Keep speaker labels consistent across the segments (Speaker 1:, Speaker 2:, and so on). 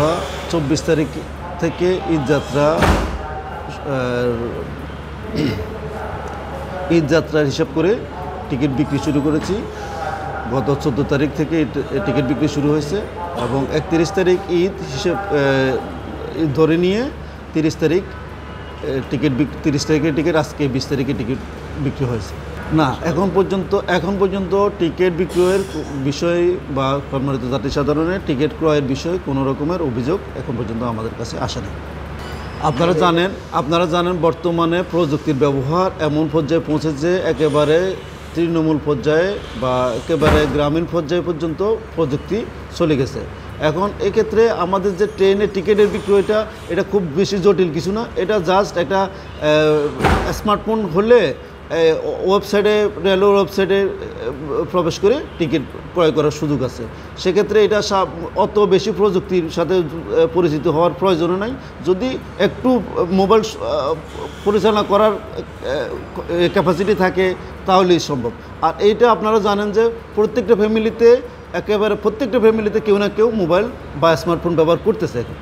Speaker 1: আমরা 24 তারিখ থেকে ঈদ যাত্রার হিসাব করে টিকিট বিক্রি শুরু করেছি। গত 14 তারিখ থেকে টিকিট বিক্রি শুরু হয়েছে এবং 31 তারিখ ঈদ হিসেব ধরে নিয়ে 30 তারিখ টিকিট 30 তারিখের টিকিট, আজকে 20 তারিখে টিকিট বিক্রি হয়েছে। না, এখন পর্যন্ত টিকিট বিক্রয়ের বিষয় বা সম্মানিত জাতি সাধারণের টিকিট ক্রয়ের বিষয়ে কোনো রকমের অভিযোগ এখন পর্যন্ত আমাদের কাছে আসেনি। আপনারা জানেন বর্তমানে প্রযুক্তির ব্যবহার এমন পর্যায়ে পৌঁছেছে, একেবারে তৃণমূল পর্যায়ে বা একেবারে গ্রামীণ পর্যায়ে পর্যন্ত প্রযুক্তি চলে গেছে। এখন এক্ষেত্রে আমাদের যে ট্রেনের টিকিটের বিক্রয়টা এটা খুব বেশি জটিল কিছু না। এটা জাস্ট একটা স্মার্টফোন হলে ওয়েবসাইটে, রেলওয়ে ওয়েবসাইটে প্রবেশ করে টিকিট ক্রয় করার সুযোগ আছে। সেক্ষেত্রে এটা অত বেশি প্রযুক্তির সাথে পরিচিত হওয়ার প্রয়োজনও নাই। যদি একটু মোবাইল পরিচালনা করার ক্যাপাসিটি থাকে তাহলেই সম্ভব। আর এইটা আপনারা জানেন যে প্রত্যেকটা ফ্যামিলিতে কেউ না কেউ মোবাইল বা স্মার্টফোন ব্যবহার করতেছে এখন।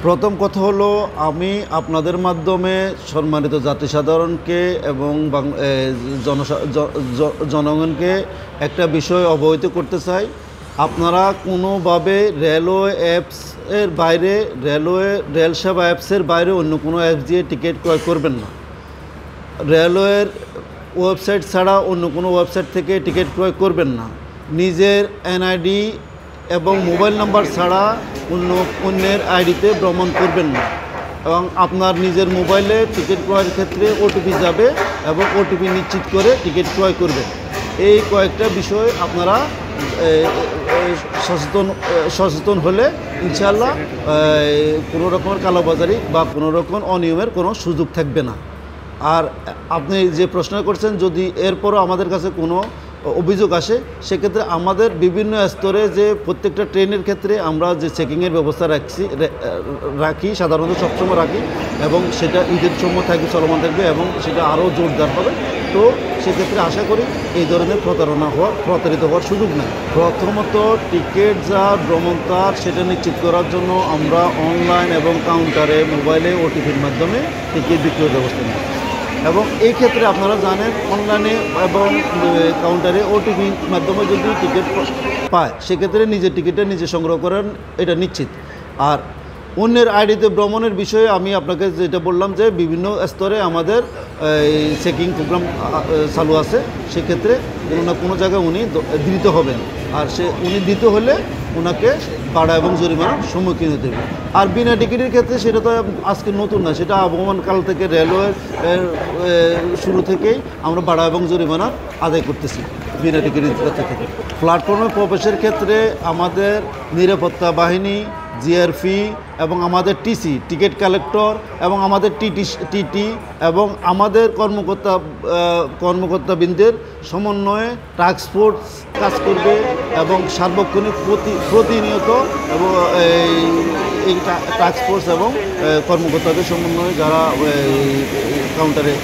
Speaker 1: প্রথম কথা হলো, আমি আপনাদের মাধ্যমে সম্মানিত জাতি সাধারণকে এবং জনগণকে একটা বিষয় অবহিত করতে চাই। আপনারা কোনোভাবে রেলওয়ে অ্যাপসের বাইরে, রেল সেবা অ্যাপসের বাইরে অন্য কোনো অ্যাপস দিয়ে টিকিট ক্রয় করবেন না। রেলওয়ের ওয়েবসাইট ছাড়া অন্য কোনো ওয়েবসাইট থেকে টিকিট ক্রয় করবেন না। নিজের এনআইডি এবং মোবাইল নাম্বার ছাড়া অন্যের আইডিতে ভ্রমণ করবেন না। এবং আপনার নিজের মোবাইলে টিকিট ক্রয়ের ক্ষেত্রে ওটিপি যাবে এবং ওটিপি নিশ্চিত করে টিকিট ক্রয় করবেন। এই কয়েকটা বিষয় আপনারা সচেতন হলে ইনশাআল্লাহ কোনো রকমের কালোবাজারি বা কোনো রকম অনিয়মের কোনো সুযোগ থাকবে না। আর আপনি যে প্রশ্ন করছেন, যদি এরপরও আমাদের কাছে কোনো অভিযোগ আসে, সেক্ষেত্রে আমাদের বিভিন্ন স্তরে যে প্রত্যেকটা ট্রেনের ক্ষেত্রে আমরা যে চেকিংয়ের ব্যবস্থা রাখি সাধারণত সবসময় রাখি, এবং সেটা ঈদের সময় থাকবে, চলমান থাকবে এবং সেটা আরও জোরদার হবে। তো সেক্ষেত্রে আশা করি এই ধরনের প্রতারিত হওয়ার সুযোগ নেই। প্রথমত টিকিট যা ভ্রমণ তার সেটা নিশ্চিত করার জন্য আমরা অনলাইন এবং কাউন্টারে মোবাইলে ওটিপির মাধ্যমে টিকিট বিক্রয়ের ব্যবস্থা নিই। এবং এই ক্ষেত্রে আপনারা জানেন অনলাইনে এবং কাউন্টারে ওটিপির মাধ্যমে যদি টিকিট পায়, সেক্ষেত্রে নিজের টিকিটটা নিজে সংগ্রহ করেন, এটা নিশ্চিত। আর অন্যের আইডিতে ভ্রমণের বিষয়ে আমি আপনাকে যেটা বললাম যে বিভিন্ন স্তরে আমাদের চেকিং প্রোগ্রাম চালু আছে। সেক্ষেত্রে কোনো না কোনো জায়গায় উনি দিতে হবেন, আর উনি দিতে হলে ওনাকে ভাড়া এবং জরিমানার সম্মুখীন হতে হবে। আর বিনা টিকিটের ক্ষেত্রে সেটা তো আজকে নতুন না, সেটা আবহমান কাল থেকে রেলওয়ের শুরু থেকেই আমরা ভাড়া এবং জরিমানা আদায় করতেছি বিনা টিকিটের থেকে। প্ল্যাটফর্মে প্রবেশের ক্ষেত্রে আমাদের নিরাপত্তা বাহিনী, জিআরপি এবং আমাদের টিসি, টিকিট কালেক্টর এবং আমাদের টিটি এবং আমাদের কর্মকর্তাবৃন্দের সমন্বয়ে টাস্ক ফোর্স কাজ করবে এবং সার্বক্ষণিক প্রতিনিয়ত এবং এই টাস্ক ফোর্স এবং কর্মকর্তাদের সমন্বয়ে যারা কাউন্টারে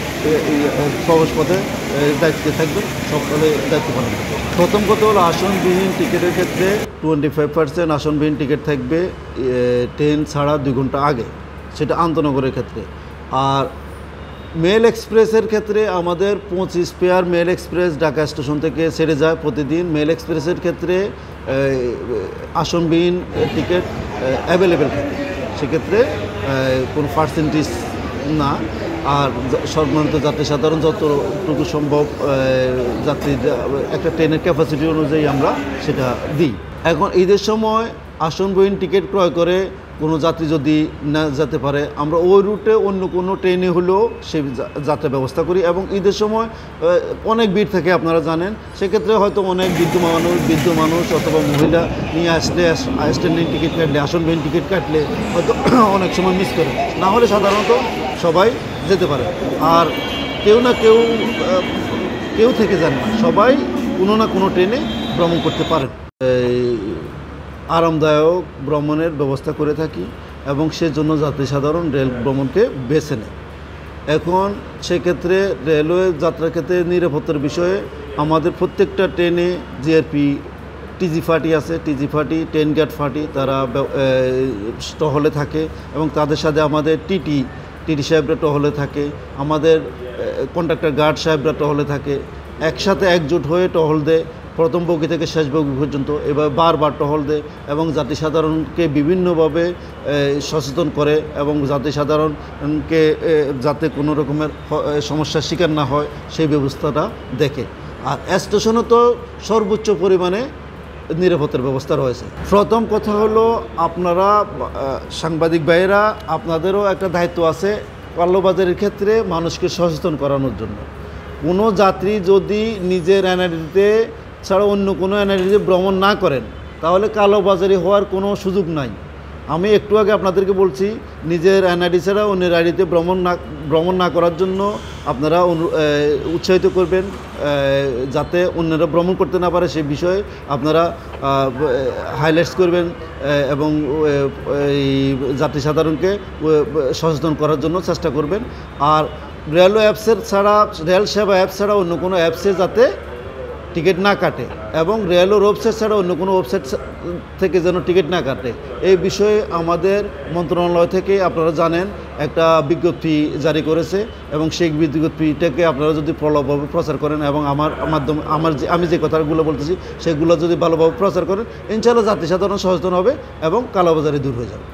Speaker 1: প্রবেশপথে দায়িত্বে থাকবেন, সকলে দায়িত্ব পালন করবে। প্রথম কথা হলো, আসনবিহীন টিকিটের ক্ষেত্রে 25% আসনবিহীন টিকিট থাকবে ট্রেন ছাড়া 2 ঘন্টা আগে, সেটা আন্তনগরের ক্ষেত্রে। আর মেল এক্সপ্রেসের ক্ষেত্রে আমাদের 25 pair male express Dhaka station থেকে ছেড়ে যায় প্রতিদিন। মেল এক্সপ্রেসের ক্ষেত্রে আসনবিহীন টিকিট অ্যাভেলেবেল থাকে, সেক্ষেত্রে কোনো পার্সেন্টেজ না। আর সম্মানিত যাত্রী সাধারণ যতটুকু সম্ভব যাত্রীর একটা ট্রেনের ক্যাপাসিটি অনুযায়ী আমরা সেটা দিই। এখন ঈদের সময় আসনবিহীন টিকিট ক্রয় করে কোনো যাত্রী যদি না যেতে পারে, আমরা ওই রুটে অন্য কোনো ট্রেনে হলেও সে যাত্রা ব্যবস্থা করি। এবং ঈদের সময় অনেক ভিড় থাকে, আপনারা জানেন। সেক্ষেত্রে হয়তো অনেক বৃদ্ধ মানুষ অথবা মহিলা নিয়ে আসলে স্ট্যান্ডিং টিকিট কাটলে, আসনবিহীন টিকিট কাটলে হয়তো অনেক সময় মিস করে। না হলে সাধারণত সবাই যেতে পারে। আর কেউ থেকে যান না, সবাই কোনো না কোনো ট্রেনে ভ্রমণ করতে পারেন। আরামদায়ক ভ্রমণের ব্যবস্থা করে থাকি এবং সেজন্য যাত্রী সাধারণ রেল ভ্রমণকে বেছে নেয়। এখন সেক্ষেত্রে রেলওয়ে যাত্রার ক্ষেত্রে নিরাপত্তার বিষয়ে আমাদের প্রত্যেকটা ট্রেনে জিআরপি টিজি ফাটি আছে, টিজি ফাটি 10 গার্ড ফাটি তারা টহলে থাকে এবং তাদের সাথে আমাদের টিটি সাহেবরা টহলে থাকে, আমাদের কন্ট্রাক্টর গার্ড সাহেবরা টহলে থাকে, একসাথে একজোট হয়ে টহল দেয় প্রথম বগি থেকে শেষ বগি পর্যন্ত। এবার বারবার টহল দেয় এবং জাতি সাধারণকে বিভিন্নভাবে সচেতন করে এবং জাতি সাধারণকে যাতে কোনো রকমের সমস্যার শিকার না হয় সেই ব্যবস্থাটা দেখে। আর স্টেশনে তো সর্বোচ্চ পরিমাণে নিরাপত্তার ব্যবস্থা রয়েছে। প্রথম কথা হলো, আপনারা সাংবাদিক ভাইয়েরা আপনাদেরও একটা দায়িত্ব আছে কালোবাজারের ক্ষেত্রে মানুষকে সচেতন করানোর জন্য। কোনো যাত্রী যদি নিজের এনআইডিতে ছাড়া অন্য কোনো এনআইডিতে ভ্রমণ না করেন তাহলে কালোবাজারি হওয়ার কোনো সুযোগ নাই। আমি একটু আগে আপনাদেরকে বলছি, নিজের এনআইডি ছাড়া অন্যের আইডিতে ভ্রমণ না করার জন্য আপনারা উৎসাহিত করবেন, যাতে অন্যরা ভ্রমণ করতে না পারে সেই বিষয়ে আপনারা হাইলাইটস করবেন এবং এই যাত্রী সাধারণকে সচেতন করার জন্য চেষ্টা করবেন। আর রেলওয়ে অ্যাপসের ছাড়া, রেল সেবা অ্যাপ ছাড়া অন্য কোনো অ্যাপসে যাতে টিকিট না কাটে এবং রেলের ওয়েবসাইট ছাড়া অন্য কোনো ওয়েবসাইট থেকে যেন টিকিট না কাটে, এই বিষয়ে আমাদের মন্ত্রণালয় থেকে আপনারা জানেন একটা বিজ্ঞপ্তি জারি করেছে এবং সেই বিজ্ঞপ্তিটাকে আপনারা যদি ভালোভাবে প্রচার করেন এবং আমার মাধ্যমে আমি যে কথাগুলো বলতেছি সেগুলো যদি ভালোভাবে প্রচার করেন, ইনশাআল্লাহ জাতি সাধারণ সচেতন হবে এবং কালোবাজারি দূর হয়ে যাবে।